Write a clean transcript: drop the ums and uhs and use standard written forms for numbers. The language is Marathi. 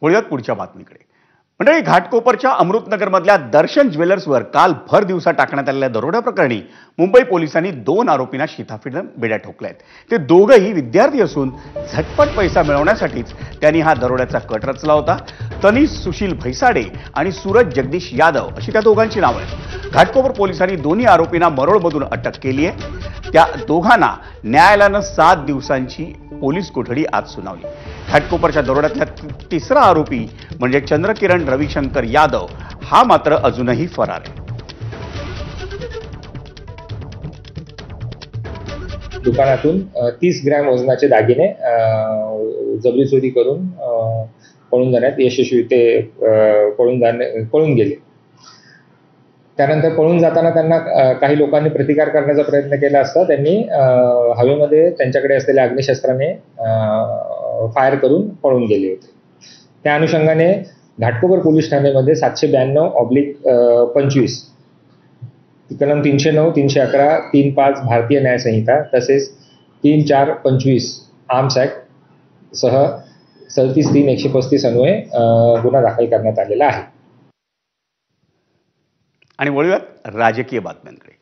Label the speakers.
Speaker 1: वळूयात पुढच्या बातमीकडे। मंडळी, घाटकोपरच्या अमृतनगरमधल्या दर्शन ज्वेलर्सवर काल भर दिवसा टाकण्यात आलेल्या दरोड्याप्रकरणी मुंबई पोलिसांनी 2 आरोपींना शिताफीनं बेड्या ठोकल्यात। ते दोघंही विद्यार्थी असून झटपट पैसा मिळवण्यासाठीच त्यांनी हा दरोड्याचा कट रचला होता। तनिष सुशील भैसाडे आणि सूरज जगदीश यादव अशी त्या दोघांची नावं आहेत। घाटकोपर पोलिसांनी दोन्ही आरोपींना मरोळमधून अटक केली आहे। त्या दोघांना न्यायालयानं 7 दिवसांची पोलीस कोठडी आज सुनावली। घाटकोपरच्या दरोड्यातला तिसरा आरोपी म्हणजे चंद्रकिरण रविशंकर यादव हा मात्र अजूनही फरार आहे।
Speaker 2: दुकानातून 30 ग्रॅम वजनाचे दागिने जबरी चोरी करून पळून जाण्यात यशस्वी ते पळून गेले। त्यानंतर पळून जाताना त्यांना काही लोकांनी प्रतिकार करण्याचा प्रयत्न केला असता त्यांनी हवेमध्ये त्यांच्याकडे असलेल्या अग्निशस्त्राने फायर करून पळून गेले होते। त्या अनुषंगाने घाटकोपर पोलीस ठाण्यामध्ये 792/25 कलम 309, 311, 3.5 भारतीय न्याय संहिता तसेच 3.4.25 आर्म्स ऍक्ट सह 37(3)135 अन्वये गुन्हा दाखल करण्यात आलेला आहे।
Speaker 1: आणि वळूयात राजकीय बातम्यांकडे।